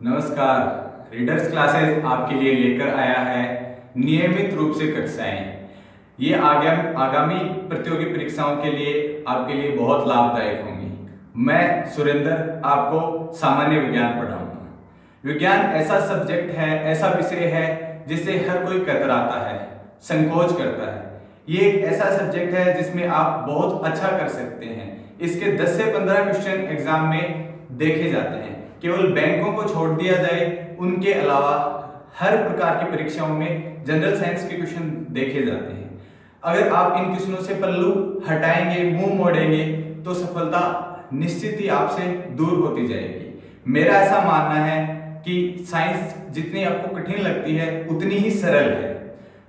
नमस्कार। Readers classes आपके लिए लेकर आया है नियमित रूप से कक्षाएं। ये आगामी प्रतियोगी परीक्षाओं के लिए आपके लिए बहुत लाभदायक होंगी। मैं सुरेंद्र आपको सामान्य विज्ञान पढ़ाऊंगा। विज्ञान ऐसा सब्जेक्ट है, ऐसा विषय है जिससे हर कोई कतराता है, संकोच करता है। ये एक ऐसा सब्जेक्ट है जिसमें आप बहुत अच्छा कर सकते हैं। इसके 10 से 15 क्वेश्चन एग्जाम में देखे जाते हैं। केवल बैंकों को छोड़ दिया जाए, उनके अलावा हर प्रकार की परीक्षाओं में जनरल साइंस के क्वेश्चन देखे जाते हैं। अगर आप इन क्वेश्चनों से पल्लू हटाएंगे, मुंह मोड़ेंगे, तो सफलता निश्चित ही आपसे दूर होती जाएगी। मेरा ऐसा मानना है कि साइंस जितनी आपको कठिन लगती है उतनी ही सरल है।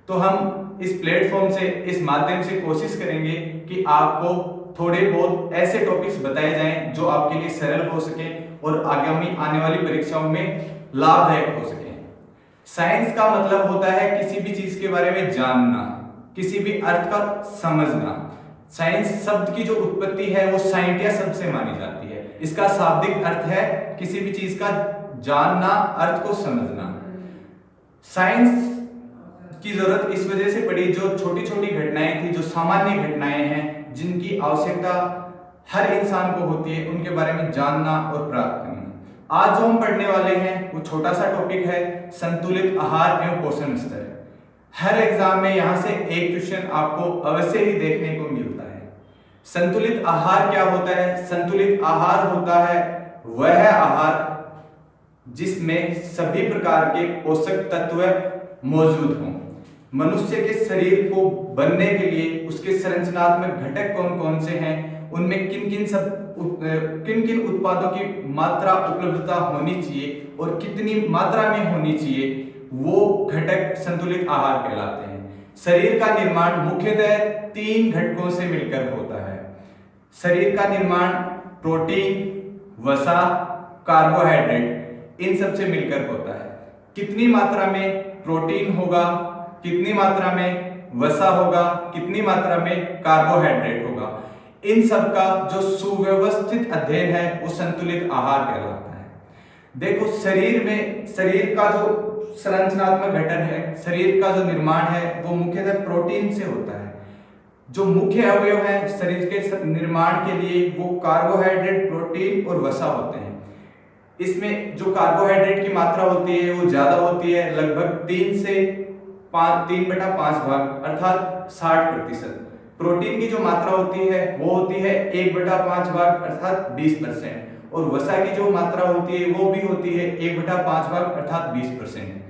तो हम इस प्लेटफॉर्म से, इस माध्यम से कोशिश करेंगे कि आपको थोड़े बहुत ऐसे टॉपिक्स बताए जाएं जो आपके लिए सरल हो सके और आगामी आने वाली परीक्षाओं में लाभदायक हो सके। साइंस का मतलब होता है किसी भी चीज के बारे में जानना, किसी भी अर्थ का समझना। साइंस शब्द की जो उत्पत्ति है वो साइंटिया शब्द से मानी जाती है। इसका शाब्दिक अर्थ है किसी भी चीज का जानना, अर्थ को समझना। साइंस की जरूरत इस वजह से पड़ी, जो छोटी छोटी घटनाएं थी, जो सामान्य घटनाएं हैं जिनकी आवश्यकता हर इंसान को होती है, उनके बारे में जानना और प्राप्त करना। आज जो हम पढ़ने वाले हैं वो छोटा सा टॉपिक है, संतुलित आहार एवं पोषण स्तर। हर एग्जाम में यहां से एक क्वेश्चन आपको अवश्य ही देखने को मिलता है। संतुलित आहार क्या होता है? संतुलित आहार होता है वह आहार जिसमें सभी प्रकार के पोषक तत्व मौजूद हों। मनुष्य के शरीर को बनने के लिए उसके संरचनात्मक घटक कौन कौन से हैं, उनमें किन किन उत्पादों की मात्रा उपलब्धता होनी चाहिए और कितनी मात्रा में होनी चाहिए, वो घटक संतुलित आहार कहलाते हैं। शरीर का निर्माण मुख्यतः 3 घटकों से मिलकर होता है। शरीर का निर्माण प्रोटीन, वसा, कार्बोहाइड्रेट, इन सब से मिलकर होता है। कितनी मात्रा में प्रोटीन होगा, कितनी मात्रा में वसा होगा, कितनी मात्रा में कार्बोहाइड्रेट होगा, इन सब का जो सुव्यवस्थित अध्ययन है वो संतुलित आहार कहलाता है। देखो, शरीर का जो संरचनात्मक गठन है, शरीर का जो निर्माण है वो मुख्यतः प्रोटीन से होता है। जो मुख्य अवयव है शरीर के निर्माण के लिए वो कार्बोहाइड्रेट, प्रोटीन और वसा होते हैं। इसमें जो कार्बोहाइड्रेट की मात्रा होती है वो ज्यादा होती है, लगभग 3/5 भाग अर्थात 60%। प्रोटीन की जो मात्रा होती है वो होती है 1/5 भाग अर्थात 20%। और वसा की जो मात्रा होती है वो भी होती है 1/5 भाग अर्थात 20%।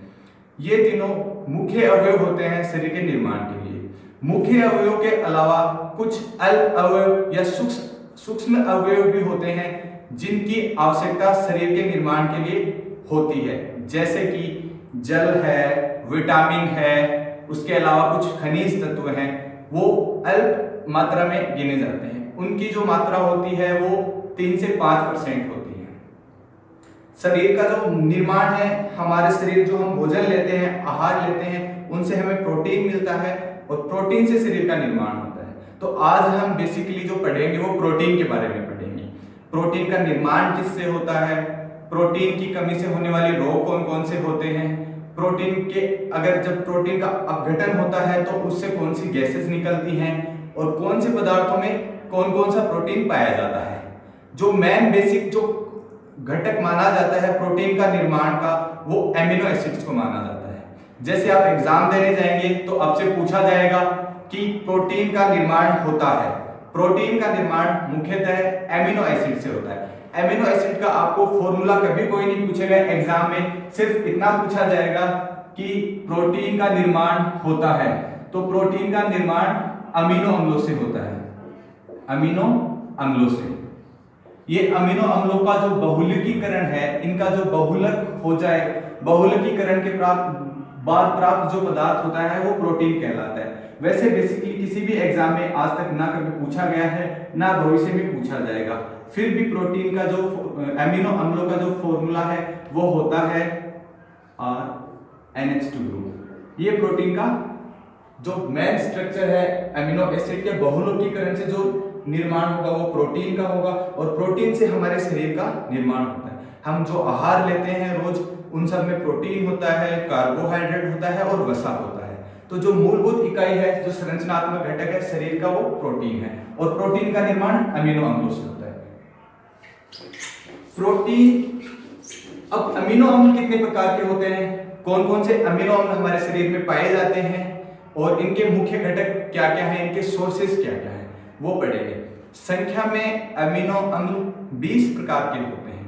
ये तीनों मुख्य अवयव होते हैं शरीर के निर्माण के लिए। मुख्य अवयव के अलावा कुछ अल्प अवयव या सूक्ष्म अवयव भी होते हैं जिनकी आवश्यकता शरीर के निर्माण के लिए होती है, जैसे कि जल है, विटामिन है, उसके अलावा कुछ खनिज तत्व हैं, वो अल्प मात्रा में गिने जाते हैं। उनकी जो मात्रा होती है वो 3 से 5% होती है। शरीर का जो निर्माण है, हमारे शरीर जो हम भोजन लेते हैं, आहार लेते हैं, उनसे हमें प्रोटीन मिलता है और प्रोटीन से शरीर का निर्माण होता है। तो आज हम बेसिकली जो पढ़ेंगे वो प्रोटीन के बारे में पढ़ेंगे। प्रोटीन का निर्माण किससे होता है, प्रोटीन की कमी से होने वाले रोग कौन कौन से होते हैं, प्रोटीन के जब प्रोटीन का अपघटन होता है तो उससे कौन सी गैसेस निकलती हैं और कौन से पदार्थों में कौन कौन सा प्रोटीन पाया जाता है। जो मेन बेसिक जो घटक माना जाता है प्रोटीन का निर्माण का, वो एमिनो एसिड्स को माना जाता है। जैसे आप एग्जाम देने जाएंगे तो आपसे पूछा जाएगा कि प्रोटीन का निर्माण होता है। प्रोटीन का निर्माण मुख्यतः एमिनो एसिड से होता है। एमिनो एसिड का आपको फॉर्मूला कभी कोई नहीं पूछेगा एग्जाम में, सिर्फ इतना पूछा जाएगा कि प्रोटीन का निर्माण होता है। तो प्रोटीन का निर्माण अमीनो अम्लों से होता है, अमीनो अम्लों से। ये अमीनो अम्लों का जो बहुलकीकरण है, इनका जो बहुलक हो जाए, बहुलकीकरण के बाद प्राप्त जो पदार्थ होता है वो प्रोटीन कहलाता है। वैसे बेसिकली किसी भी एग्जाम में आज तक ना कभी पूछा गया है, ना भविष्य में पूछा जाएगा। फिर भी प्रोटीन का जो अमीनो अम्लों का जो फॉर्मूला है वो होता है NH2 ग्रुप। ये प्रोटीन का जो मेन स्ट्रक्चर है, अमीनो एसिड के बहुलकीकरण से जो निर्माण होगा वो प्रोटीन का होगा, और प्रोटीन से हमारे शरीर का निर्माण होता है। हम जो आहार लेते हैं रोज, उन सब में प्रोटीन होता है, कार्बोहाइड्रेट होता है और वसा होता है। तो जो मूलभूत इकाई है, जो संरचनात्मक घटक है शरीर का, वो प्रोटीन है, और प्रोटीन का निर्माण अमीनो अम्लों से होता है। प्रोटीन, अब अमीनो अम्ल कितने प्रकार के होते हैं, कौन कौन से अमीनो अम्ल हमारे शरीर में पाए जाते हैं, और इनके मुख्य घटक क्या क्या हैं, इनके सोर्सेस क्या क्या हैं, वो पढ़ेंगे। संख्या में अमीनो अम्ल 20 प्रकार के होते हैं।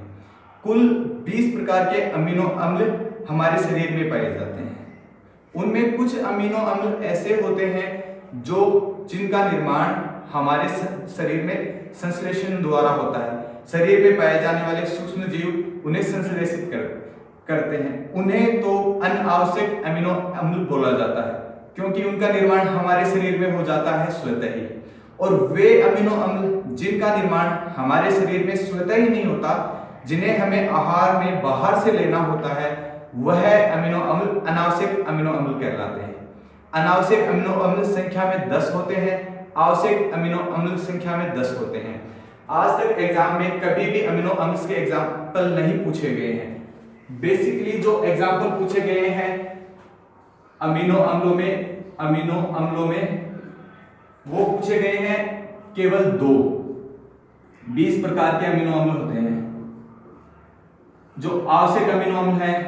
कुल 20 प्रकार के अमीनो अम्ल हमारे शरीर में पाए जाते हैं। उनमें कुछ अमीनो अम्ल ऐसे होते हैं जो जिनका निर्माण हमारे शरीर में संश्लेषण द्वारा होता है। शरीर में पाए जाने वाले सूक्ष्म जीव उन्हें संश्लेषित करते हैं। उन्हें तो अनावश्यक अमीनो अम्ल बोला जाता है, क्योंकि उनका निर्माण हमारे शरीर में हो जाता है स्वतः ही। और वे अमीनो अम्ल जिनका निर्माण हमारे शरीर में स्वतः ही नहीं होता, जिन्हें हमें आहार में बाहर से लेना होता है, वह अमीनो अम्ल अनावश्यक अमीनो अम्ल कहलाते हैं। अनावश्यक अमीनो अम्ल संख्या में 10 होते हैं, आवश्यक अमीनो अम्ल संख्या में 10 होते हैं। आज तक एग्जाम में कभी भी अमीनो अम्ल के एग्जाम्पल नहीं पूछे गए हैं। बेसिकली जो एग्जाम्पल पूछे गए हैं अमीनो अम्लों में वो पूछे गए हैं केवल 2। 20 प्रकार के अमीनो अम्ल होते हैं। जो आवश्यक अमीनो अम्ल हैं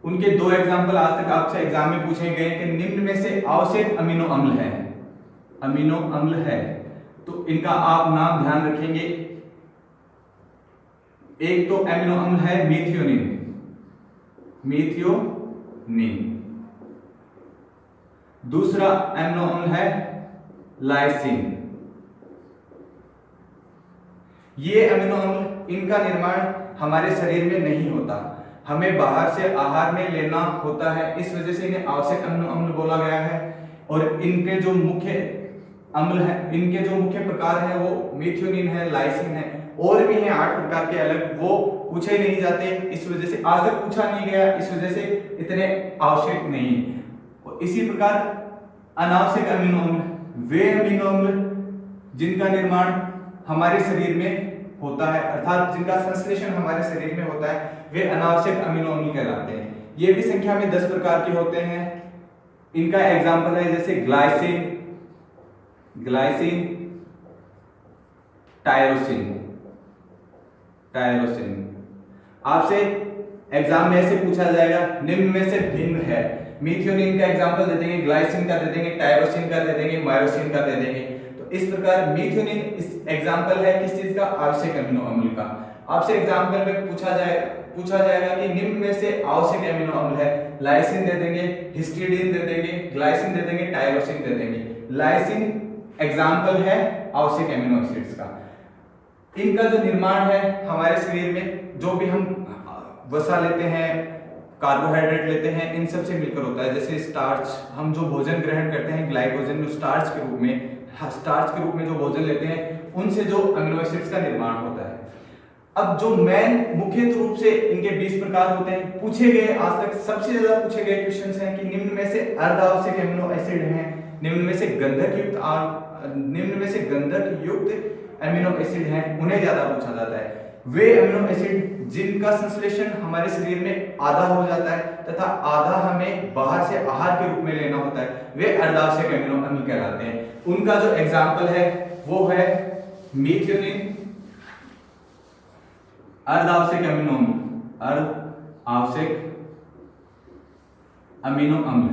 उनके 2 एग्जाम्पल आज तक आपसे एग्जाम में पूछे गए कि निम्न में से आवश्यक अमीनो अम्ल है, तो इनका आप नाम ध्यान रखेंगे। एक तो अमीनो अम्ल है मीथियोनिन। दूसरा अमीनो अम्ल है लाइसिन। ये अमीनो अम्ल, इनका निर्माण हमारे शरीर में नहीं होता, हमें बाहर से आहार में लेना होता है, इस वजह से इन्हें आवश्यक अमीनो अम्ल बोला गया है। और इनके जो मुख्य अम्ल है, इनके जो मुख्य प्रकार हैं वो मीथियोनिन है, लाइसिन है, और भी हैं 8 प्रकार के अलग, वो पूछे नहीं जाते, इस वजह से आज तक पूछा नहीं गया, इस वजह से इतने आवश्यक नहीं है। इसी प्रकार अनावश्यक अमीनो अम्ल वे अमीनो अम्ल जिनका निर्माण हमारे शरीर में होता है, अर्थात जिनका संश्लेषण हमारे शरीर में होता है, वे अनावश्यक अमीनो अम्ल कहलाते हैं। ये भी संख्या में 10 प्रकार के होते हैं। इनका एग्जाम्पल है जैसे ग्लाइसिन, टायरोसिन। आपसे एग्जाम में ऐसे पूछा जाएगा निम्न में से भिन्न है। मीथियोनिन का एग्जाम्पल दे देंगे, ग्लाइसिन का दे देंगे, टायरोसिन का दे देंगे, मायोसिन का दे देंगे। तो इस प्रकार मीथियोनिन इस एग्जाम्पल है किस चीज का, आवश्यक अमीनो अम्ल का। आपसे एग्जाम्पल में पूछा जाएगा कि निम्न में से आवश्यक अमीनो अम्ल है, लाइसिन दे देंगे, हिस्टिडीन दे देंगे, ग्लाइसिन दे देंगे, टायरोसिन दे देंगे। लाइसिन एग्जाम्पल है आवश्यक अमीनो एसिड्स का। इनका जो निर्माण है हमारे शरीर में, जो भी हम वसा लेते हैं, कार्बोहाइड्रेट लेते हैं, इन सब से मिलकर होता है। जैसे स्टार्च, हम जो भोजन ग्रहण करते हैं ग्लाइकोजन, जो स्टार्च के रूप में जो भोजन लेते हैं, उनसे जो अमीनो एसिड्स का निर्माण होता है। अब जो मुख्य रूप से इनके 20 प्रकार होते हैं। पूछे गए आज तक सबसे ज्यादा पूछे गए क्वेश्चंस हैं कि निम्न में से अर्धआवश्यक अमीनो एसिड हैं, निम्न में से गंधक युक्त अमीनो एसिड हैं, उन्हें ज्यादा पूछा जाता है। वे अमीनो एसिड जिनका संश्लेषण हमारे शरीर में आधा हो जाता है तथा आधा हमें बाहर से आहार के रूप में लेना होता है, वे अर्धआवश्यक अमीनो अम्ल कहलाते हैं। उनका जो एग्जाम्पल है वो है मीथियोनिन, अर्धआवश्यक अमीनो अम्ल।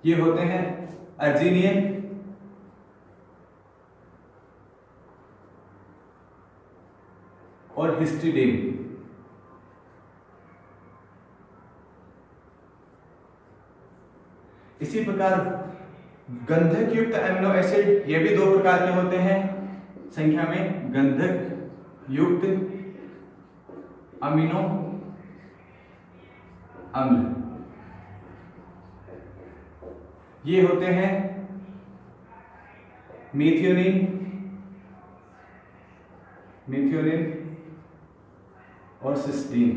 ये होते हैं अर्जिनिन, और हिस्टिडीन। इसी प्रकार गंधक युक्त अमीनो एसिड, ये भी 2 प्रकार के होते हैं संख्या में। गंधक युक्त अमीनो अम्ल ये होते हैं मीथियोनिन और सिस्टीन।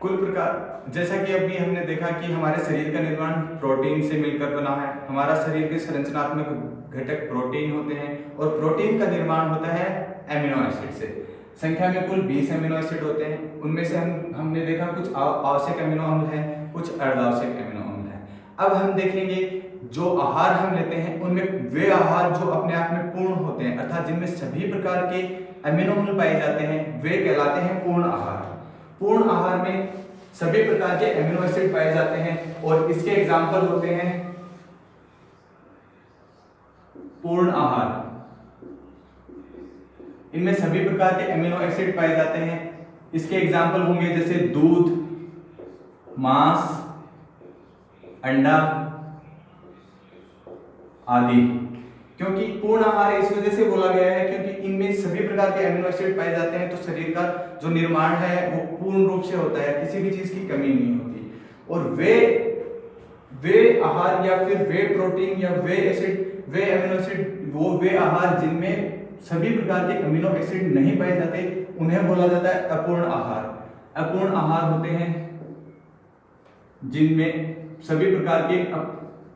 कुल प्रकार, जैसा कि अभी हमने देखा कि हमारे शरीर का निर्माण प्रोटीन से मिलकर बना है। हमारा शरीर के संरचनात्मक घटक प्रोटीन होते हैं और प्रोटीन का निर्माण होता है एमिनो एसिड से। संख्या में कुल 20 एमिनो एसिड होते हैं। उनमें से हमने देखा कुछ आवश्यक अमीनो अम्ल हैं, कुछ अर्धावश्यक अमीनो अम्ल हैं। अब हम देखेंगे जो आहार हम लेते हैं उनमें वे आहार जो अपने आप में पूर्ण होते हैं, अर्थात जिनमें सभी प्रकार के अमीनो अम्ल पाए जाते हैं, वे कहलाते हैं पूर्ण आहार। पूर्ण आहार में सभी प्रकार के अमीनो एसिड पाए जाते हैं और इसके एग्जाम्पल होते हैं पूर्ण आहार। इनमें सभी प्रकार के अमीनो एसिड पाए जाते हैं। इसके एग्जाम्पल होंगे जैसे दूध, मांस, अंडा आदि। क्योंकि पूर्ण आहार इस वजह से बोला गया है क्योंकि इनमें सभी प्रकार के अमीनो एसिड पाए जाते हैं, तो शरीर का जो निर्माण है वो पूर्ण रूप से होता है, किसी भी चीज की कमी नहीं होती। और वे आहार या फिर वे प्रोटीन या वे एसिड, वे अमीनो एसिड, वे आहार जिनमें सभी प्रकार के अमीनो एसिड नहीं पाए जाते उन्हें बोला जाता है अपूर्ण आहार। अपूर्ण आहार होते हैं जिनमें सभी प्रकार के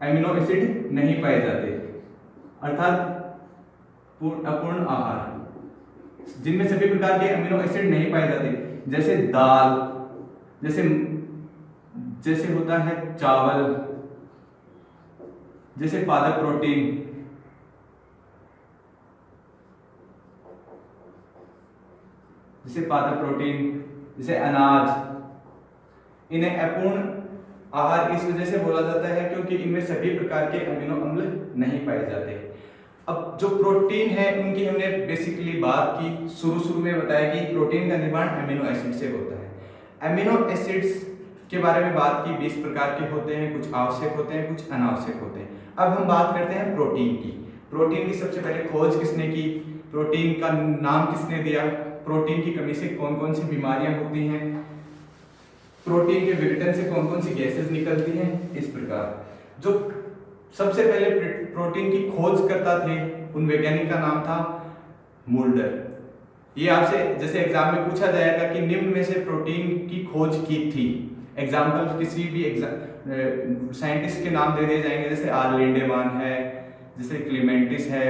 अमीनो एसिड नहीं पाए जाते, अर्थात अपूर्ण आहार जिनमें सभी प्रकार के अमीनो एसिड नहीं पाए जाते, जैसे दाल, जैसे होता है चावल, जैसे पालक प्रोटीन, जैसे अनाज। इन्हें अपूर्ण आहार इस वजह से बोला जाता है क्योंकि इनमें सभी प्रकार के अमीनो अम्ल नहीं पाए जाते। अब जो प्रोटीन है उनकी हमने बेसिकली बात की, शुरू में बताया कि प्रोटीन का निर्माण अमीनो एसिड से होता है। अमीनो एसिड्स के बारे में बात की, 20 प्रकार के होते हैं, कुछ आवश्यक होते हैं, कुछ अनावश्यक होते हैं। अब हम बात करते हैं प्रोटीन की। प्रोटीन की सबसे पहले खोज किसने की, प्रोटीन का नाम किसने दिया, प्रोटीन की कमी से कौन कौन सी बीमारियां होती हैं, प्रोटीन के विघटन से कौन कौन सी गैसेस निकलती हैं। इस प्रकार जो सबसे पहले प्रोटीन की खोज करता थे उन वैज्ञानिक का नाम था मुल्डर। ये आपसे जैसे एग्जाम में पूछा जाएगा कि निम्न में से प्रोटीन की खोज की थी, एग्जाम्पल किसी भी साइंटिस्ट के नाम दे दिए जाएंगे, जैसे आर लिंडेमान है, जैसे क्लीमेंटिस है,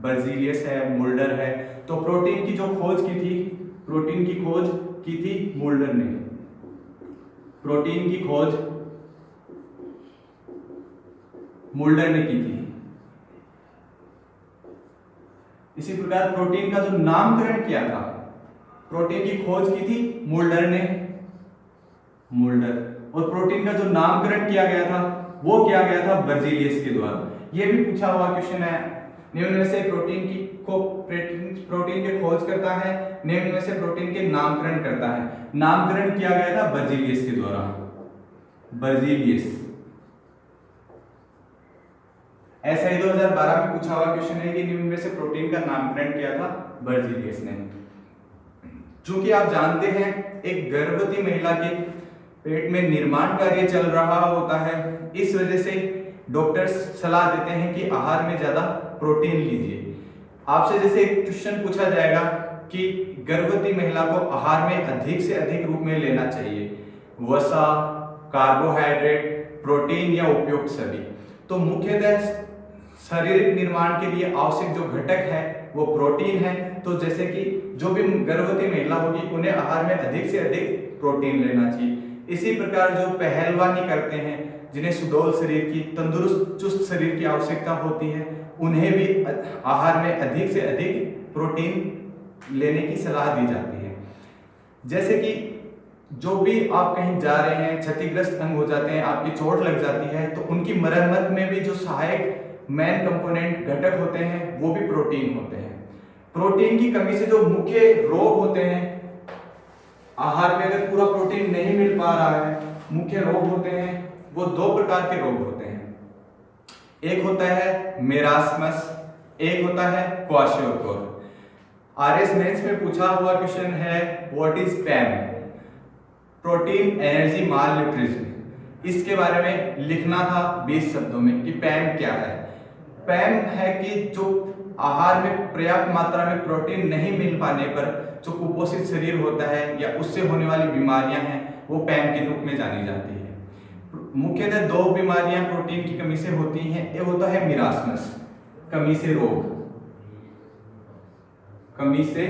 बर्जीलियस है, मुल्डर है। तो प्रोटीन की जो खोज की थी, प्रोटीन की खोज की थी मुल्डर ने। प्रोटीन की खोज मुल्डर ने की थी। इसी प्रकार प्रोटीन का जो नामकरण किया था, प्रोटीन की खोज की थी मुल्डर ने, और प्रोटीन का जो नामकरण किया गया था वो किया गया था बर्जीलियस के द्वारा। यह भी पूछा हुआ क्वेश्चन है, निम्न में से प्रोटीन के खोज करता है, निम्न में से प्रोटीन के नामकरण करता है। नामकरण किया गया था बर्जीलियस के द्वारा, बर्जीलियस। ऐसा ही 2012 में पूछा हुआ क्वेश्चन है कि निम्न में से प्रोटीन का नामकरण किया था बर्जीलियस ने। चूंकि आप जानते हैं एक गर्भवती महिला के पेट में निर्माण कार्य चल रहा होता है, इस वजह से डॉक्टर्स सलाह देते हैं कि आहार में ज्यादा प्रोटीन लीजिए। आपसे जैसे एक क्वेश्चन पूछा जाएगा कि गर्भवती महिला को आहार में अधिक से अधिक रूप में लेना चाहिए, वसा, कार्बोहाइड्रेट, प्रोटीन या उपयुक्त सभी। तो मुख्यतः शारीरिक निर्माण के लिए आवश्यक जो घटक है वो प्रोटीन है। तो जैसे कि जो भी गर्भवती महिला होगी उन्हें आहार में अधिक से अधिक प्रोटीन लेना चाहिए। इसी प्रकार जो पहलवानी करते हैं, जिन्हें सुडौल शरीर की, तंदुरुस्त चुस्त शरीर की आवश्यकता होती है, उन्हें भी आहार में अधिक से अधिक प्रोटीन लेने की सलाह दी जाती है। जैसे कि जो भी आप कहीं जा रहे हैं, क्षतिग्रस्त अंग हो जाते हैं, आपकी चोट लग जाती है, तो उनकी मरम्मत में भी जो सहायक मेन कंपोनेंट घटक होते हैं वो भी प्रोटीन होते हैं। प्रोटीन की कमी से जो मुख्य रोग होते हैं, आहार में अगर पूरा प्रोटीन नहीं मिल पा रहा है, मुख्य रोग होते हैं वो 2 प्रकार के रोग होते हैं। एक होता है मेरास्मस, एक होता है क्वाशियोकोर। आरएस मेंस में पूछा हुआ क्वेश्चन है what is पैम, protein energy mall nutrition. इसके बारे में लिखना था 20 शब्दों में कि पैम क्या है। पैम है कि जो आहार में पर्याप्त मात्रा में प्रोटीन नहीं मिल पाने पर जो कुपोषित शरीर होता है या उससे होने वाली बीमारियां हैं वो पैम के रूप में जानी जाती है। मुख्यतः दो बीमारियां प्रोटीन की कमी से होती हैं। एक होता है मिरासमस, कमी से रोग, कमी से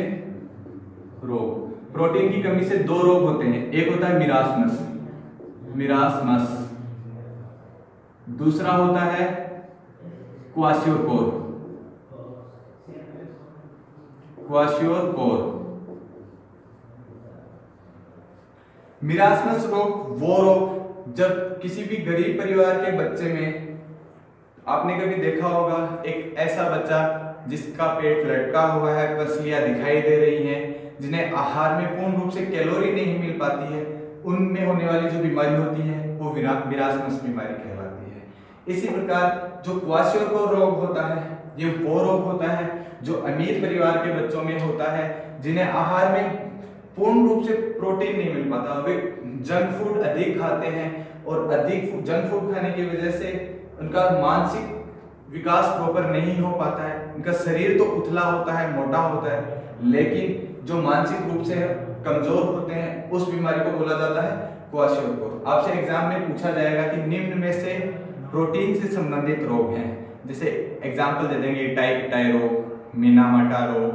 रोग। प्रोटीन की कमी से दो रोग होते हैं, एक होता है मिरासमस, मिरासमस, दूसरा होता है क्वाशियोरकोर, क्वाशियोरकोर। मिरासमस रोग वो रोग जब किसी भी गरीब परिवार के बच्चे में, आपने कभी देखा होगा एक ऐसा बच्चा जिसका पेट लटका हुआ है, पसलियां दिखाई दे रही हैं, जिन्हें आहार में पूर्ण रूप से कैलोरी नहीं मिल पाती है, उनमें होने वाली जो बीमारी होती है वो मिरासमस बीमारी कहलाती है। इसी प्रकार जो क्वाशियोरकोर रोग होता है, ये वो रोग होता है जो अमीर परिवार के बच्चों में होता है, जिन्हें आहार में पूर्ण रूप से प्रोटीन नहीं मिल पाता। वे जंक फूड अधिक खाते हैं और अधिक जंक फूड खाने की वजह से उनका मानसिक विकास प्रॉपर नहीं हो पाता है। उनका शरीर तो उथला होता है, मोटा होता है, लेकिन जो मानसिक रूप से कमजोर होते हैं उस बीमारी को बोला जाता है क्वाशियोरकोर। आपसे एग्जाम में पूछा जाएगा कि निम्न में से प्रोटीन से संबंधित रोग हैं, जैसे एग्जाम्पल दे देंगे टाई रोग, मिनामाटा रोग,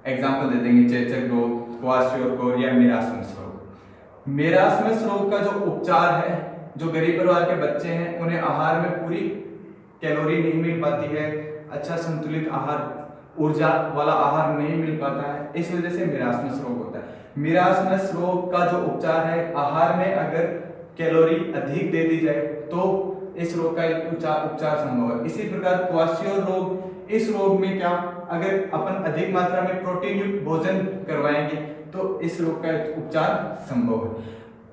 एग्जाम्पल दे देंगे चेचक रोग, क्वाशियोरकोर या मिरासमस रोग। मिरासमस रोग का जो उपचार है, जो गरीब परिवार के बच्चे हैं उन्हें आहार में पूरी कैलोरी नहीं मिल पाती है, अच्छा संतुलित आहार, ऊर्जा वाला आहार नहीं मिल पाता है, इस वजह से मिरासमस रोग होता है। मिरासमस रोग का जो उपचार है, आहार में अगर कैलोरी अधिक दे दी जाए तो इस रोग का उपचार संभव है। इसी प्रकार क्वाशियोर रोग, इस रोग में क्या, अगर अपन अधिक मात्रा में प्रोटीन युक्त भोजन करवाएंगे तो इस रोग का उपचार संभव है।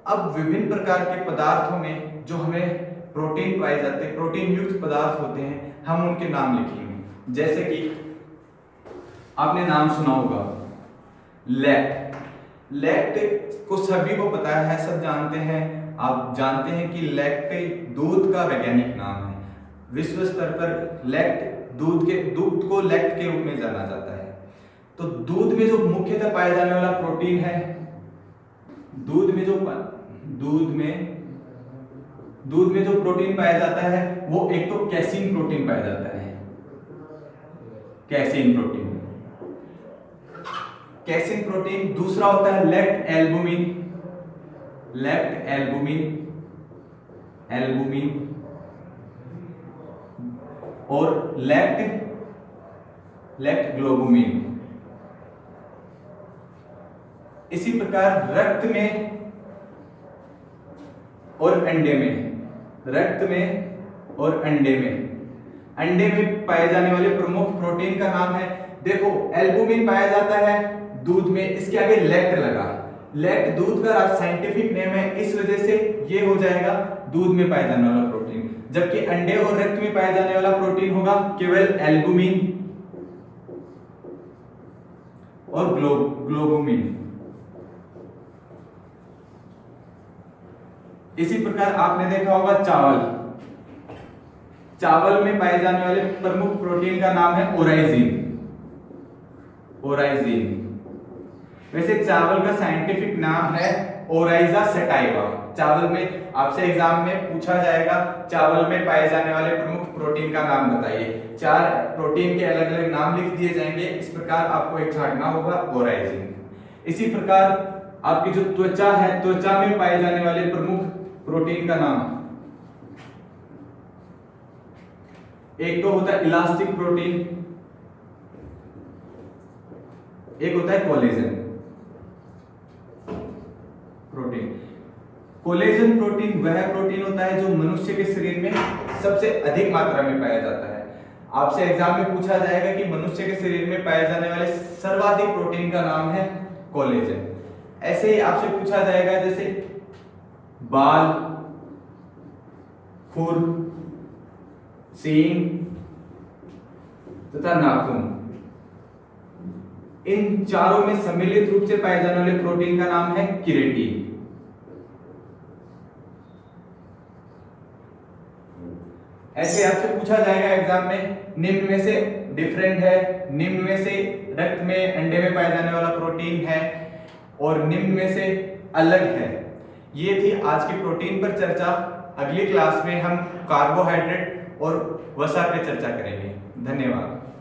अब विभिन्न प्रकार के पदार्थों में जो हमें प्रोटीन पाए जाते हैं, प्रोटीन युक्त पदार्थ होते हैं, हम उनके नाम लिखेंगे। जैसे कि आपने नाम सुना होगा लैक्ट। लैक्ट को सभी को पता है, सब जानते हैं। आप जानते हैं कि लैक्ट दूध का वैज्ञानिक नाम है। विश्व स्तर पर लैक्ट दूध को लैक्ट के रूप में जाना जाता है। तो दूध में जो मुख्यतः पाया जाने वाला प्रोटीन है, दूध में जो प्रोटीन पाया जाता है वो एक तो कैसीन प्रोटीन पाया जाता है, कैसीन प्रोटीन। कैसीन प्रोटीन, दूसरा होता है लैक्ट एल्बुमिन, लैक्ट एल्बुमिन और लैक्ट ग्लोबुमिन। इसी प्रकार रक्त में और अंडे में, रक्त में और अंडे में पाए जाने वाले प्रमुख प्रोटीन का नाम है, देखो एल्बुमिन पाया जाता है दूध में, इसके आगे लैक्ट लगा, लैक्ट दूध का साइंटिफिक नेम है, इस वजह से ये हो जाएगा दूध में पाया जाने वाला प्रोटीन। जबकि अंडे और रक्त में पाया जाने वाला प्रोटीन होगा केवल एल्बुमिन और ग्लोबुमिन। इसी प्रकार आपने देखा होगा चावल में पाए जाने वाले प्रमुख प्रोटीन का नाम है ओराइजिन। वैसे चावल का साइंटिफिक नाम है ओराइजा सटाइवा। चावल में आपसे एग्जाम में पूछा जाएगा चावल में पाए जाने वाले प्रमुख प्रोटीन का नाम बताइए, 4 प्रोटीन के अलग अलग नाम लिख दिए जाएंगे, इस प्रकार आपको एक छांटना होगा ओराइजिन। इसी प्रकार आपकी जो त्वचा है, त्वचा में पाए जाने वाले प्रमुख प्रोटीन का नाम, एक तो होता है इलास्टिक प्रोटीन, एक होता है कोलेजन प्रोटीन। कोलेजन प्रोटीन वह प्रोटीन होता है जो मनुष्य के शरीर में सबसे अधिक मात्रा में पाया जाता है। आपसे एग्जाम में पूछा जाएगा कि मनुष्य के शरीर में पाए जाने वाले सर्वाधिक प्रोटीन का नाम है कोलेजन। ऐसे ही आपसे पूछा जाएगा जैसे बाल, खुर, सींग तथा नाखून, इन चारों में सम्मिलित रूप से पाए जाने वाले प्रोटीन का नाम है केराटिन। ऐसे आपसे पूछा जाएगा एग्जाम में, निम्न में से डिफरेंट है, निम्न में से रक्त में, अंडे में पाए जाने वाला प्रोटीन है और निम्न में से अलग है। ये थी आज की प्रोटीन पर चर्चा। अगली क्लास में हम कार्बोहाइड्रेट और वसा पर चर्चा करेंगे। धन्यवाद।